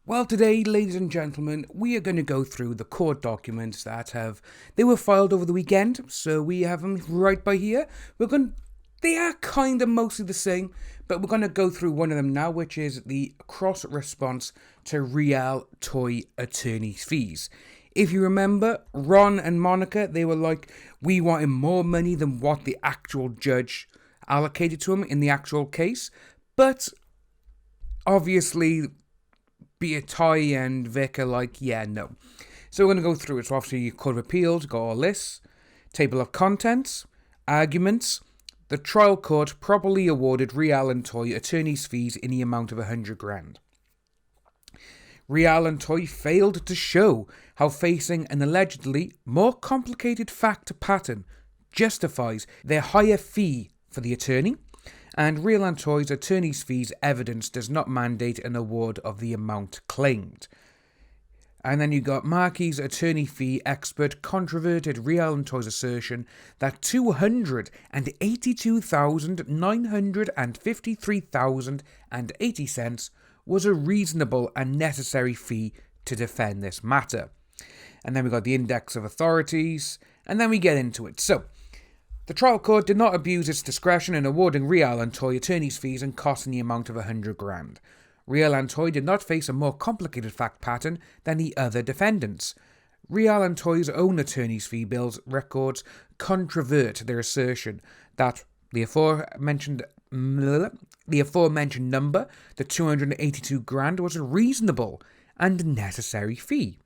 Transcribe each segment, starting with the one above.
Well, today, ladies and gentlemen, we are going to go through the court documents they were filed over the weekend, so we have them right by here. They are kind of mostly the same, but we're going to go through one of them now, which is the cross response to Rial Toye attorney's fees. If you remember, Ron and Monica, they were like, we wanted more money than what the actual judge allocated to them in the actual case, but obviously, be it Toye and Vic are like, yeah, no. So we're going to go through it. So obviously you could have appealed, got all this. Table of contents, arguments. The trial court properly awarded Rial and Toye attorney's fees in the amount of 100 grand. Rial and Toye failed to show how facing an allegedly more complicated fact pattern justifies their higher fee for the attorney. And Rial and Toye's attorney's fees evidence does not mandate an award of the amount claimed. And then you got Marchi's attorney fee expert controverted Rial and Toye's assertion that $282,953,080 was a reasonable and necessary fee to defend this matter. And then we got the index of authorities, and then we get into it. So, the trial court did not abuse its discretion in awarding Rial and Toye attorney's fees and costs in the amount of 100 grand. Rial and Toye did not face a more complicated fact pattern than the other defendants. Rial and Toye's own attorney's fee bills records controvert their assertion that the aforementioned number, the 282 grand, was a reasonable and necessary fee.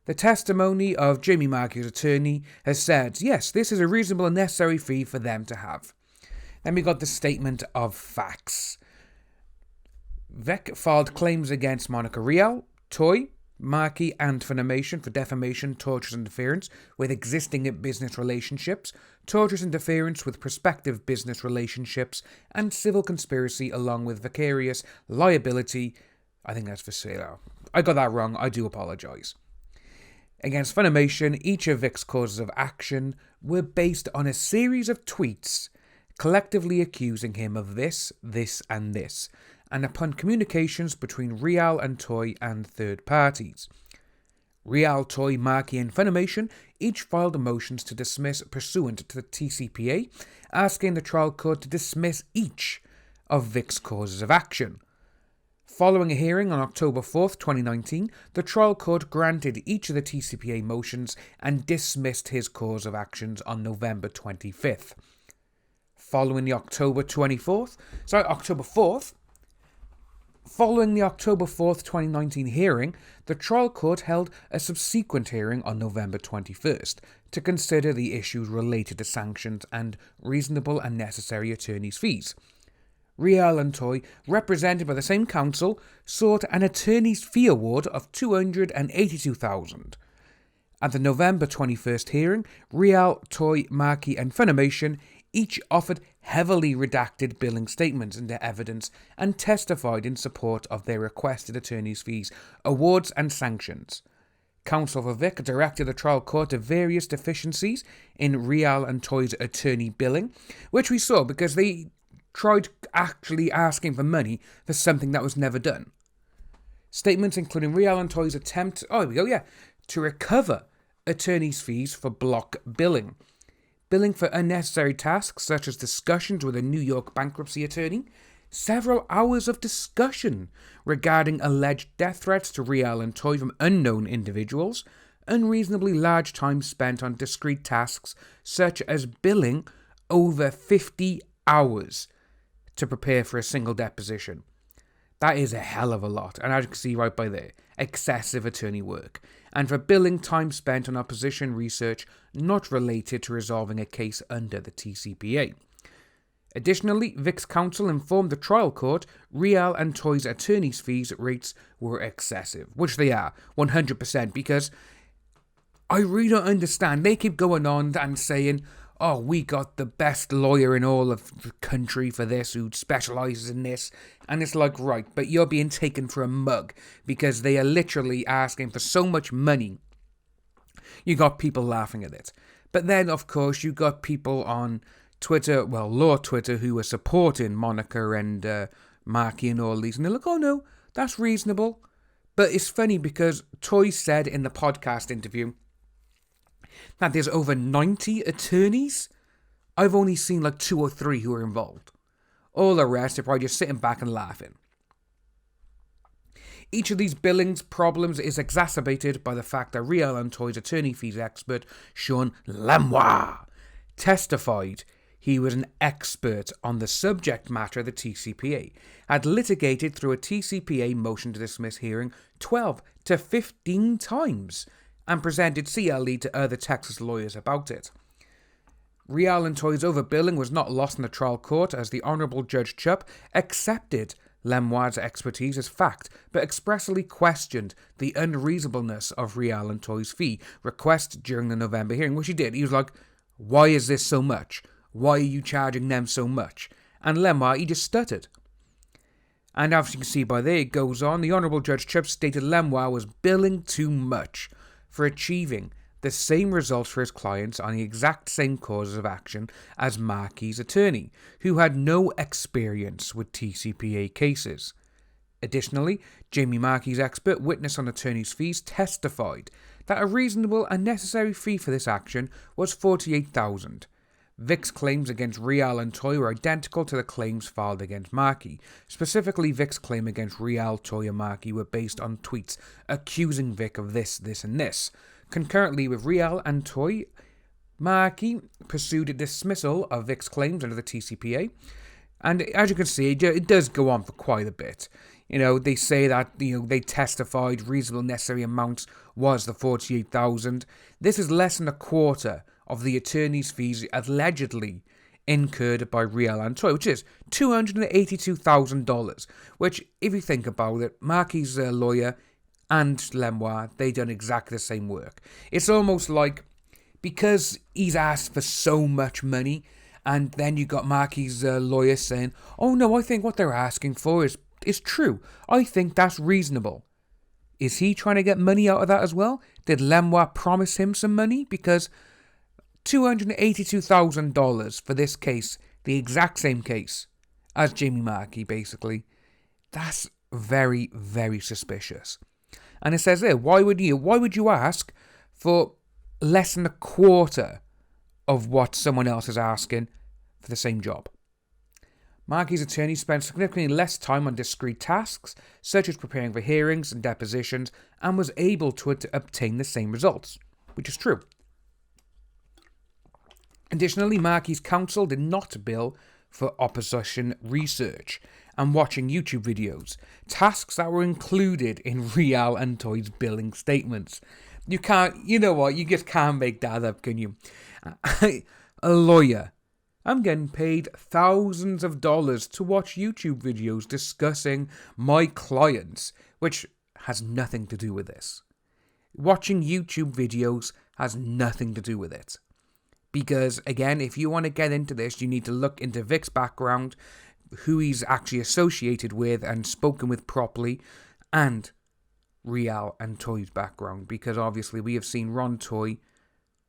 The testimony of Jamie Marchi's attorney has said, yes, this is a reasonable and necessary fee for them to have. Then we got the statement of facts. Vic filed claims against Monica Rial, Toye, Marchi and Funimation for defamation, tortious interference with existing business relationships, tortious interference with prospective business relationships, and civil conspiracy along with vicarious liability. I think that's for sale. I got that wrong. I do apologise. Against Funimation, each of Vic's causes of action were based on a series of tweets collectively accusing him of this, and this, and upon communications between Rial and Toye and third parties. Rial, Toye, Marchi and Funimation each filed motions to dismiss pursuant to the TCPA, asking the trial court to dismiss each of Vic's causes of action. Following a hearing on October 4th, 2019, the trial court granted each of the TCPA motions and dismissed his cause of actions on November 25th. Following the October 4th, 2019 hearing, the trial court held a subsequent hearing on November 21st to consider the issues related to sanctions and reasonable and necessary attorney's fees. Rial and Toye, represented by the same counsel, sought an attorney's fee award of $282,000. At the November 21st hearing, Rial, Toye, Marchi and Funimation each offered heavily redacted billing statements into evidence and testified in support of their requested attorney's fees, awards and sanctions. Counsel for Vic directed the trial court to various deficiencies in Rial and Toye's attorney billing, which we saw because they tried actually asking for money for something that was never done. Statements including Rial and Toye's attempt, to recover attorney's fees for block billing. Billing for unnecessary tasks such as discussions with a New York bankruptcy attorney, several hours of discussion regarding alleged death threats to Rial and Toye from unknown individuals, unreasonably large time spent on discrete tasks such as billing over 50 hours to prepare for a single deposition. That is a hell of a lot, and as you can see right by there, excessive attorney work. And for billing time spent on opposition research not related to resolving a case under the TCPA. Additionally, Vic's counsel informed the trial court Rial and Toye's attorney's fees rates were excessive, which they are, 100%, because I really don't understand. They keep going on and saying, oh, we got the best lawyer in all of the country for this who specialises in this. And it's like, right, but you're being taken for a mug because they are literally asking for so much money. You got people laughing at it. But then, of course, you got people on Twitter, well, law Twitter, who are supporting Monica and Marchi and all these. And they're like, oh no, that's reasonable. But it's funny because Toye said in the podcast interview that there's over 90 attorneys. I've only seen like 2 or 3 who are involved. All the rest are probably just sitting back and laughing. Each of these billings problems is exacerbated by the fact that Rial and Toye's attorney fees expert, Sean Lemois, testified he was an expert on the subject matter of the TCPA, had litigated through a TCPA motion to dismiss hearing 12 to 15 times, and presented CLE to other Texas lawyers about it. Rial and Toye's overbilling was not lost in the trial court, as the Honourable Judge Chupp accepted Lemois' expertise as fact, but expressly questioned the unreasonableness of Rial and Toye's fee request during the November hearing, which he did. He was like, why is this so much? Why are you charging them so much? And Lemois, he just stuttered. And as you can see by there, it goes on, the Honourable Judge Chupp stated Lemois was billing too much for achieving the same results for his clients on the exact same causes of action as Marchi's attorney, who had no experience with TCPA cases. Additionally, Jamie Marchi's expert witness on attorney's fees testified that a reasonable and necessary fee for this action was $48,000. Vic's claims against Rial and Toye were identical to the claims filed against Marchi. Specifically, Vic's claim against Rial, Toye and Marchi were based on tweets accusing Vic of this, and this. Concurrently with Rial and Toye, Marchi pursued a dismissal of Vic's claims under the TCPA. And as you can see, it does go on for quite a bit. They say that, they testified reasonable necessary amounts was the $48,000. This is less than a quarter of the attorney's fees allegedly incurred by Rial and Toye, which is $282,000, which, if you think about it, Marchi's lawyer and Lemois, they done exactly the same work. It's almost like, because he's asked for so much money, and then you got Marchi's lawyer saying, oh no, I think what they're asking for is true. I think that's reasonable. Is he trying to get money out of that as well? Did Lemois promise him some money? Because $282,000 for this case, the exact same case as Jamie Marchi, basically, that's very, very suspicious. And it says there, why would you ask for less than a quarter of what someone else is asking for the same job? Marchi's attorney spent significantly less time on discrete tasks, such as preparing for hearings and depositions, and was able to obtain the same results, which is true. Additionally, Marchi's counsel did not bill for opposition research and watching YouTube videos, tasks that were included in Rial and Toye's billing statements. You just can't make that up, can you? A lawyer. I'm getting paid thousands of dollars to watch YouTube videos discussing my clients, which has nothing to do with this. Watching YouTube videos has nothing to do with it. Because, again, if you want to get into this, you need to look into Vic's background, who he's actually associated with and spoken with properly, and Rial and Toye's background. Because, obviously, we have seen Ron Toye,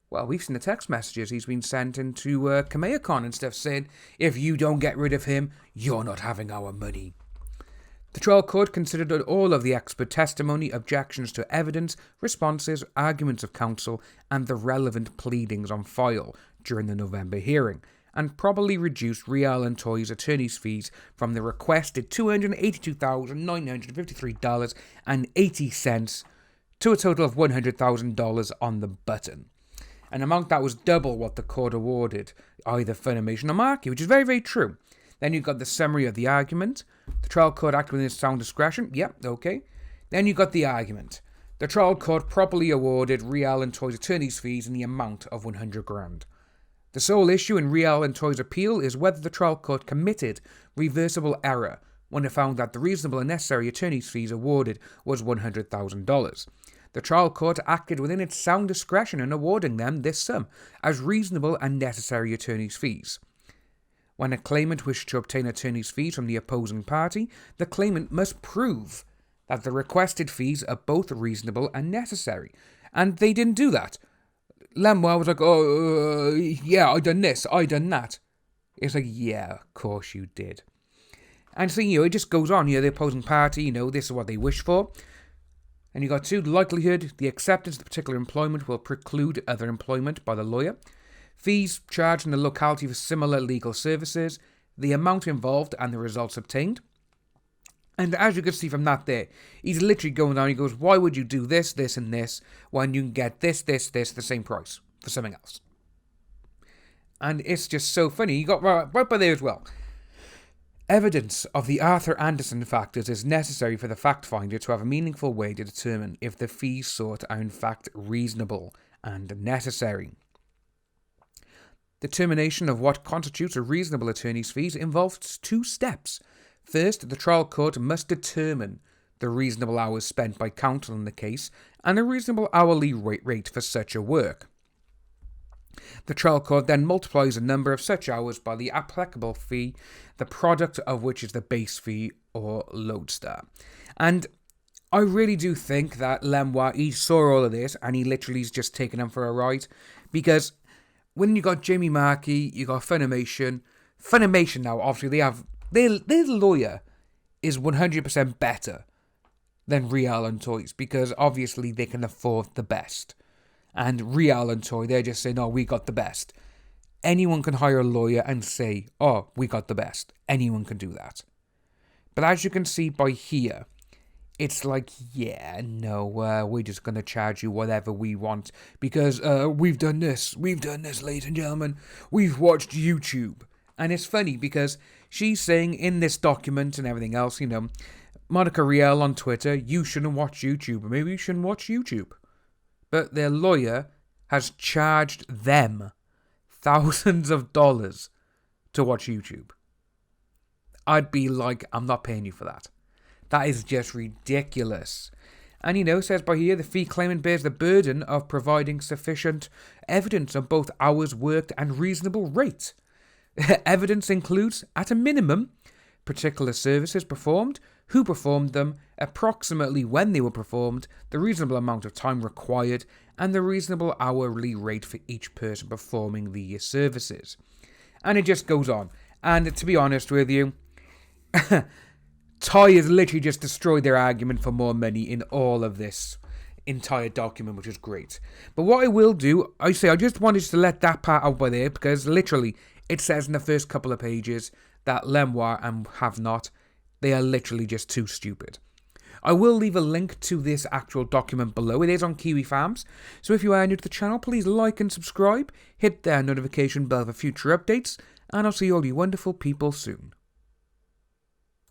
well, we've seen the text messages he's been sent into Kamehacon and stuff saying, if you don't get rid of him, you're not having our money. The trial court considered all of the expert testimony, objections to evidence, responses, arguments of counsel, and the relevant pleadings on file during the November hearing, and probably reduced Rial and Toye's attorney's fees from the requested $282,953.80 to a total of $100,000 on the button. An amount that was double what the court awarded either Funimation or Marchi, which is very, very true. Then you got the summary of the argument. The trial court acted within its sound discretion. Yep, okay. Then you got the argument. The trial court properly awarded Rial and Toye's attorney's fees in the amount of $100,000. The sole issue in Rial and Toye's appeal is whether the trial court committed reversible error when it found that the reasonable and necessary attorney's fees awarded was $100,000. The trial court acted within its sound discretion in awarding them this sum as reasonable and necessary attorney's fees. When a claimant wishes to obtain attorney's fees from the opposing party, the claimant must prove that the requested fees are both reasonable and necessary. And they didn't do that. Lemois was like, yeah, I done this, I done that. It's like, yeah, of course you did. And so, it just goes on, the opposing party, this is what they wish for. And you got 2, likelihood, the acceptance of particular employment will preclude other employment by the lawyer. Fees charged in the locality for similar legal services, the amount involved and the results obtained. And as you can see from that there, he's literally going down, he goes, why would you do this, this and this when you can get this, the same price for something else? And it's just so funny. You got right by there as well. Evidence of the Arthur Anderson factors is necessary for the fact finder to have a meaningful way to determine if the fees sought are in fact reasonable and necessary. Determination of what constitutes a reasonable attorney's fees involves 2 steps. First, the trial court must determine the reasonable hours spent by counsel in the case and a reasonable hourly rate for such a work. The trial court then multiplies the number of such hours by the applicable fee, the product of which is the base fee or lodestar. And I really do think that Lemoir, he saw all of this and he literally is just taking them for a ride. Because when you got Jamie Marchi, you got Funimation now, obviously their lawyer is 100% better than Rial and Toye's, because obviously they can afford the best. And Rial and Toye, they're just saying, oh, we got the best. Anyone can hire a lawyer and say, oh, we got the best. Anyone can do that. But as you can see by here, it's like, yeah, no, we're just going to charge you whatever we want. Because we've done this, ladies and gentlemen. We've watched YouTube. And it's funny because she's saying in this document and everything else, Monica Rial on Twitter, you shouldn't watch YouTube. Or maybe you shouldn't watch YouTube. But their lawyer has charged them thousands of dollars to watch YouTube. I'd be like, I'm not paying you for that. That is just ridiculous. And it says by here, the fee claimant bears the burden of providing sufficient evidence of both hours worked and reasonable rate. Evidence includes, at a minimum, particular services performed, who performed them, approximately when they were performed, the reasonable amount of time required, and the reasonable hourly rate for each person performing the services. And it just goes on. And to be honest with you, Toye has literally just destroyed their argument for more money in all of this entire document, which is great. But what I will do, I just wanted to let that part out by there, because literally it says in the first couple of pages that Lemoir and Have Not, they are literally just too stupid. I will leave a link to this actual document below. It is on Kiwi Farms. So if you are new to the channel, please like and subscribe. Hit the notification bell for future updates. And I'll see all you wonderful people soon.